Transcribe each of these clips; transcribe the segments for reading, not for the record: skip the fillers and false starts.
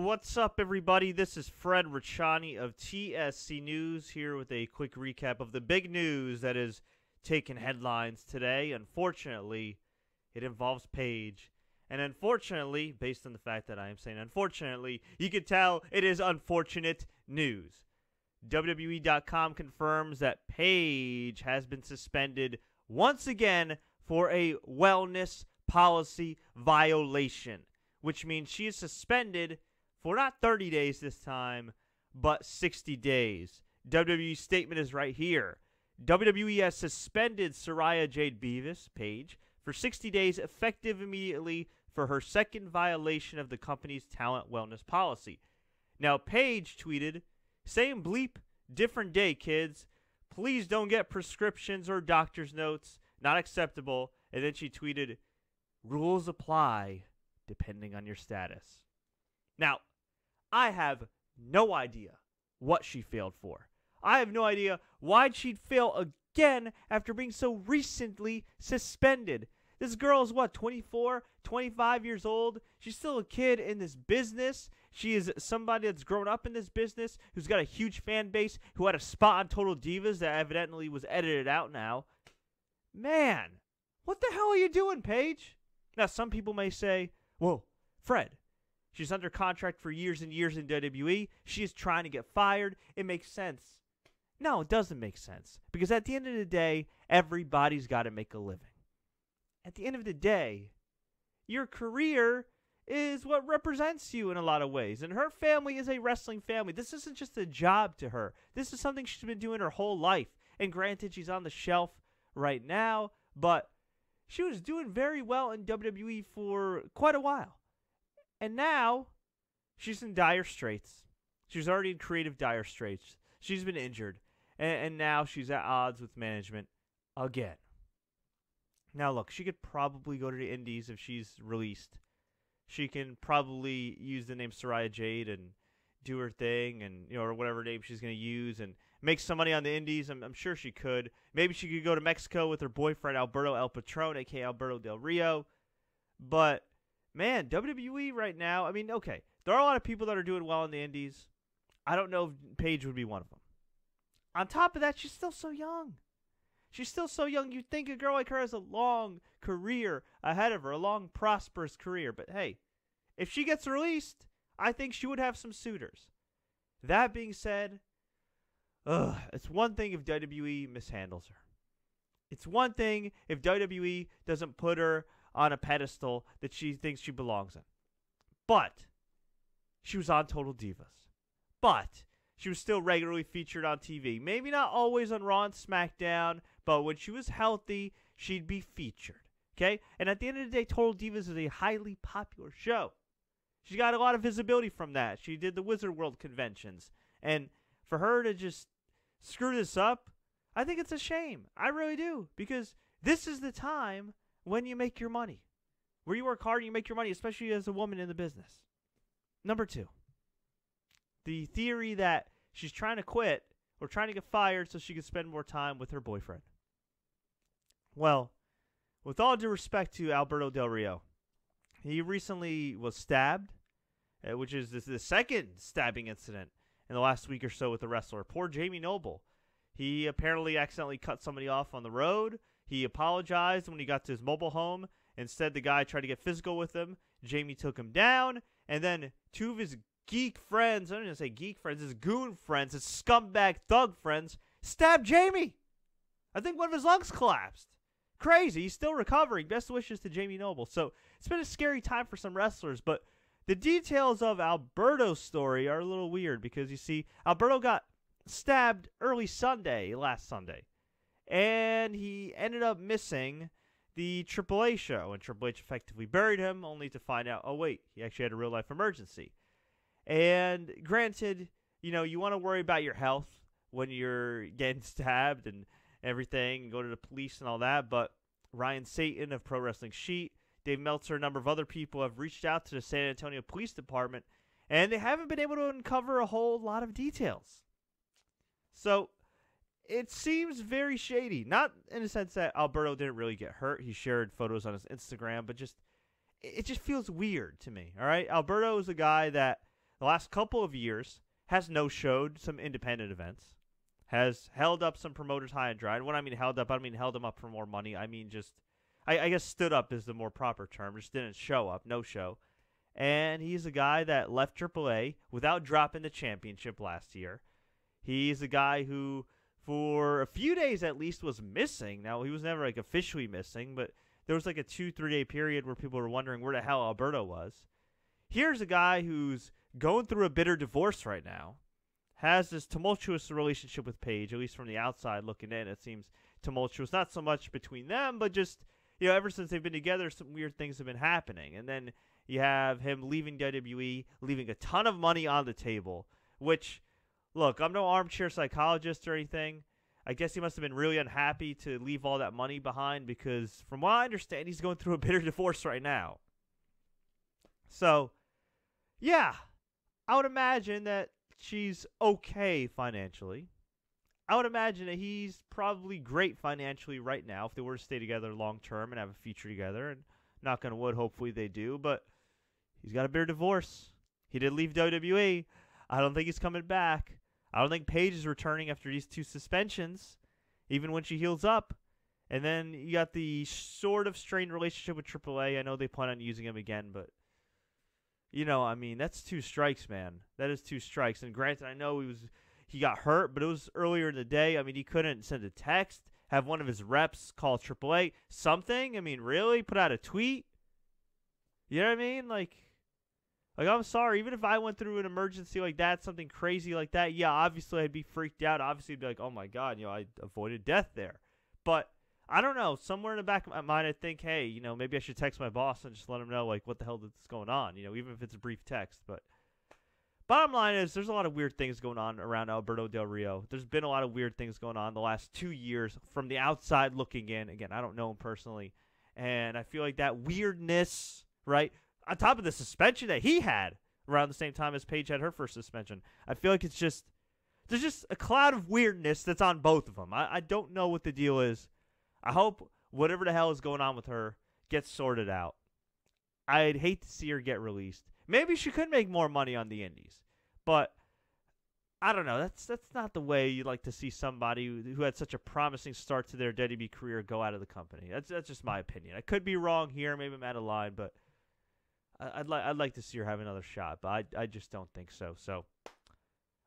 what's up, everybody? This is Fred Ricciani of TSC News here with a quick recap of the big news that is taking headlines today. Unfortunately, it involves Paige. And unfortunately, based on the fact that I am saying unfortunately, you can tell it is unfortunate news. WWE.com confirms that Paige has been suspended once again for a wellness policy violation, which means she is suspended for not 30 days this time, but 60 days. WWE's statement is right here. WWE has suspended Soraya Jade Beavis, Paige, for 60 days effective immediately for her second violation of the company's talent wellness policy. Now, Paige tweeted, "Same bleep, different day, kids. Please don't get prescriptions or doctor's notes. Not acceptable." And then she tweeted, "Rules apply depending on your status." Now, I have no idea what she failed for. I have no idea why she'd fail again after being so recently suspended. This girl is what, 24, 25 years old? She's still a kid in this business. She is somebody that's grown up in this business, who's got a huge fan base, who had a spot on Total Divas that evidently was edited out now. Man, what the hell are you doing, Paige? Now, some people may say, well, Fred, she's under contract for years and years in WWE. She is trying to get fired. It makes sense. No, it doesn't make sense. Because at the end of the day, everybody's got to make a living. At the end of the day, your career is what represents you in a lot of ways. And her family is a wrestling family. This isn't just a job to her. This is something she's been doing her whole life. And granted, she's on the shelf right now, but she was doing very well in WWE for quite a while. And now, she's in dire straits. She's already in creative dire straits. She's been injured. And now she's at odds with management again. Now, look, she could probably go to the Indies if she's released. She can probably use the name Soraya Jade and do her thing, and or whatever name she's going to use, and make some money on the Indies. I'm sure she could. Maybe she could go to Mexico with her boyfriend Alberto El Patron, a.k.a. Alberto Del Rio. But, man, WWE right now, I mean, okay, there are a lot of people that are doing well in the Indies. I don't know if Paige would be one of them. On top of that, she's still so young. She's still so young. You'd think a girl like her has a long career ahead of her, a long, prosperous career. But hey, if she gets released, I think she would have some suitors. That being said, it's one thing if WWE mishandles her. It's one thing if WWE doesn't put her on a pedestal that she thinks she belongs in. But she was on Total Divas. But she was still regularly featured on TV. Maybe not always on Raw and SmackDown, but when she was healthy, she'd be featured. Okay? And at the end of the day, Total Divas is a highly popular show. She got a lot of visibility from that. She did the Wizard World conventions. And for her to just screw this up, I think it's a shame. I really do. Because this is the time when you make your money. Where you work hard and you make your money, especially as a woman in the business. Number 2. The theory that she's trying to quit or trying to get fired so she can spend more time with her boyfriend. Well, with all due respect to Alberto Del Rio, he recently was stabbed, which is the second stabbing incident in the last week or so with the wrestler. Poor Jamie Noble. He apparently accidentally cut somebody off on the road. He apologized when he got to his mobile home. Instead, the guy tried to get physical with him. Jamie took him down, and then 2 of his geek friends, I'm going to say geek friends, his goon friends, his scumbag thug friends, stabbed Jamie. I think one of his lungs collapsed. Crazy. He's still recovering. Best wishes to Jamie Noble. So it's been a scary time for some wrestlers, but the details of Alberto's story are a little weird because, you see, Alberto got stabbed last Sunday, and he ended up missing the AAA show, and Triple H effectively buried him, only to find out, oh wait, he actually had a real-life emergency. And granted, you want to worry about your health when you're getting stabbed and everything, and go to the police and all that, but Ryan Satin of Pro Wrestling Sheet, Dave Meltzer, a number of other people have reached out to the San Antonio Police Department, and they haven't been able to uncover a whole lot of details. So, it seems very shady. Not in the sense that Alberto didn't really get hurt. He shared photos on his Instagram, but it just feels weird to me, all right? Alberto is a guy that the last couple of years has no-showed some independent events, has held up some promoters high and dry. And when I mean held up, I don't mean held them up for more money. I mean just, I guess stood up is the more proper term. Just didn't show up, no show. And he's a guy that left AAA without dropping the championship last year. He's a guy who, for a few days at least, was missing. Now, he was never like officially missing, but there was like a 2-3 day period where people were wondering where the hell Alberto was. Here's a guy who's going through a bitter divorce right now, has this tumultuous relationship with Paige, at least from the outside looking in. It seems tumultuous, not so much between them, but just, ever since they've been together, some weird things have been happening. And then you have him leaving WWE, leaving a ton of money on the table, which, look, I'm no armchair psychologist or anything. I guess he must have been really unhappy to leave all that money behind because, from what I understand, he's going through a bitter divorce right now. So, yeah, I would imagine that she's okay financially. I would imagine that he's probably great financially right now if they were to stay together long term and have a future together. And knock on wood, hopefully they do. But he's got a bitter divorce. He did leave WWE. I don't think he's coming back. I don't think Paige is returning after these 2 suspensions, even when she heals up. And then you got the sort of strained relationship with AAA. I know they plan on using him again, but, that's 2 strikes, man. That is 2 strikes. And granted, I know he got hurt, but it was earlier in the day. He couldn't send a text, have one of his reps call AAA, something. Really? Put out a tweet? You know what I mean? Like, I'm sorry. Even if I went through an emergency like that, something crazy like that, yeah, obviously I'd be freaked out. Obviously I'd be like, oh my God, I avoided death there. But I don't know. Somewhere in the back of my mind, I think, hey, maybe I should text my boss and just let him know, like, what the hell is going on, even if it's a brief text. But bottom line is there's a lot of weird things going on around Alberto Del Rio. There's been a lot of weird things going on the last 2 years from the outside looking in. Again, I don't know him personally. And I feel like that weirdness, right, on top of the suspension that he had around the same time as Paige had her first suspension, I feel like there's just a cloud of weirdness that's on both of them. I don't know what the deal is. I hope whatever the hell is going on with her gets sorted out. I'd hate to see her get released. Maybe she could make more money on the indies, but I don't know. That's not the way you'd like to see somebody who had such a promising start to their WWE career go out of the company. That's just my opinion. I could be wrong here. Maybe I'm out of line, but I'd like to see her have another shot, but I just don't think so. So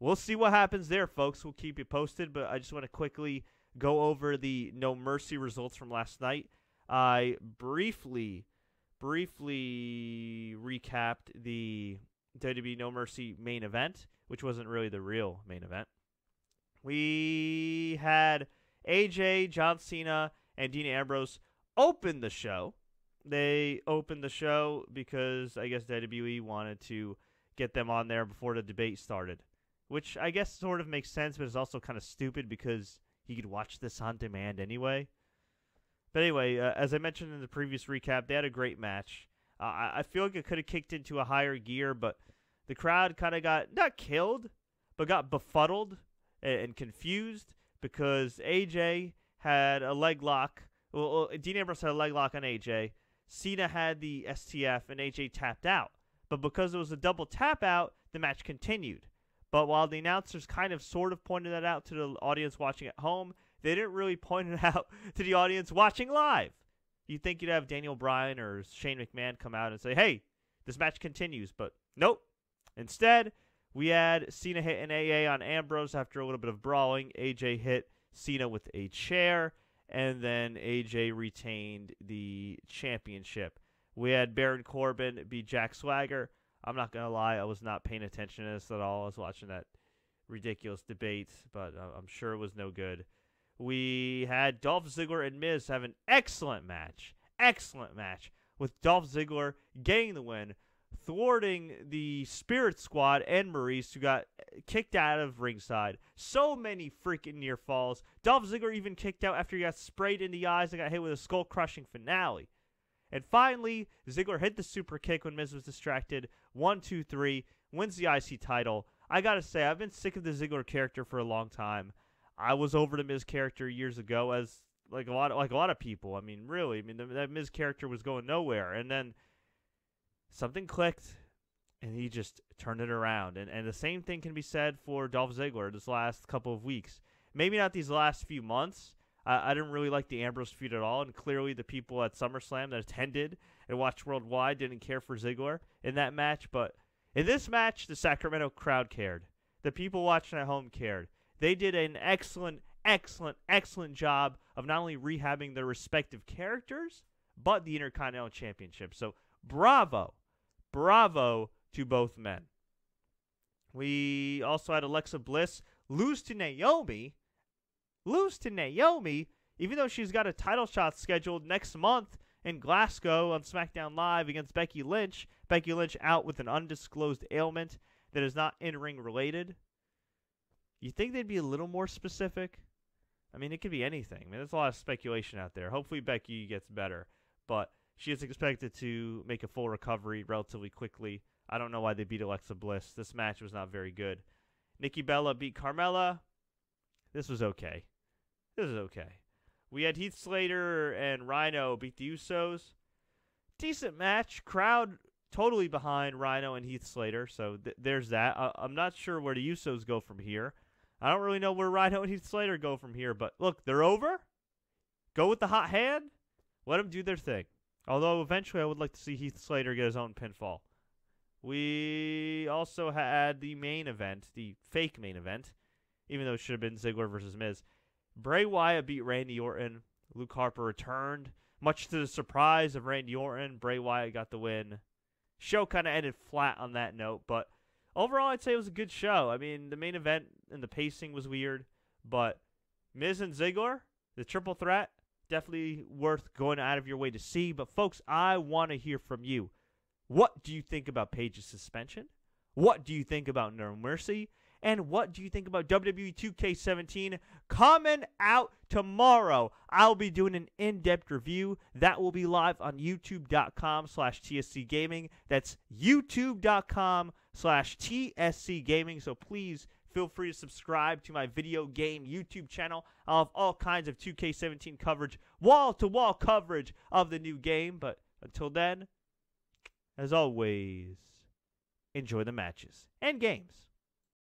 we'll see what happens there, folks. We'll keep you posted, but I just want to quickly go over the No Mercy results from last night. I briefly recapped the WWE No Mercy main event, which wasn't really the real main event. We had AJ, John Cena, and Dean Ambrose open the show. They opened the show because I guess WWE wanted to get them on there before the debate started, which I guess sort of makes sense, but it's also kind of stupid because you could watch this on demand anyway. But anyway, as I mentioned in the previous recap, they had a great match. I feel like it could have kicked into a higher gear, but the crowd kind of got, not killed, but got befuddled and confused because AJ had a leg lock. Well, Dean Ambrose had a leg lock on AJ. Cena had the STF, and AJ tapped out. But because it was a double tap out, the match continued. But while the announcers kind of sort of pointed that out to the audience watching at home, they didn't really point it out to the audience watching live. You'd think you'd have Daniel Bryan or Shane McMahon come out and say, hey, this match continues. But nope. Instead, we had Cena hit an AA on Ambrose after a little bit of brawling. AJ hit Cena with a chair, and then AJ retained the championship. We had Baron Corbin beat Jack Swagger. I'm not going to lie, I was not paying attention to this at all. I was watching that ridiculous debate, but I'm sure it was no good. We had Dolph Ziggler and Miz have an excellent match, with Dolph Ziggler getting the win, thwarting the Spirit Squad and Maurice, who got kicked out of ringside. So many freaking near falls. Dolph Ziggler even kicked out after he got sprayed in the eyes and got hit with a skull-crushing finale. And finally, Ziggler hit the super kick when Miz was distracted. 1, 2, 3, wins the IC title. I gotta say, I've been sick of the Ziggler character for a long time. I was over the Miz character years ago, as like a lot of people. Really, that Miz character was going nowhere, and then something clicked, and he just turned it around. And the same thing can be said for Dolph Ziggler this last couple of weeks. Maybe not these last few months. I didn't really like the Ambrose feud at all, and clearly the people at SummerSlam that attended and watched worldwide didn't care for Ziggler in that match. But in this match, the Sacramento crowd cared. The people watching at home cared. They did an excellent job of not only rehabbing their respective characters, but the Intercontinental Championship. So bravo to both men. We also had Alexa Bliss lose to Naomi, even though she's got a title shot scheduled next month in Glasgow on SmackDown Live against Becky Lynch. Becky Lynch out with an undisclosed ailment that is not in-ring related. You think they'd be a little more specific? I mean, it could be anything. I mean, there's a lot of speculation out there. Hopefully Becky gets better, but she is expected to make a full recovery relatively quickly. I don't know why they beat Alexa Bliss. This match was not very good. Nikki Bella beat Carmella. This was okay. We had Heath Slater and Rhino beat the Usos. Decent match. Crowd totally behind Rhino and Heath Slater, so there's that. I'm not sure where the Usos go from here. I don't really know where Rhino and Heath Slater go from here, but look, they're over. Go with the hot hand. Let them do their thing. Although eventually I would like to see Heath Slater get his own pinfall. We also had the main event, the fake main event, even though it should have been Ziggler versus Miz. Bray Wyatt beat Randy Orton. Luke Harper returned. Much to the surprise of Randy Orton, Bray Wyatt got the win. Show kind of ended flat on that note, but overall I'd say it was a good show. I mean, the main event and the pacing was weird, but Miz and Ziggler, the triple threat, definitely worth going out of your way to see. But folks, I want to hear from you. What do you think about Paige's suspension? What do you think about No Mercy? And what do you think about WWE 2K17 coming out tomorrow? I'll be doing an in-depth review. That will be live on youtube.com/TSC Gaming. That's youtube.com/TSC Gaming. So please feel free to subscribe to my video game YouTube channel. I'll have all kinds of 2K17 coverage, wall-to-wall coverage of the new game. But until then, as always, enjoy the matches and games.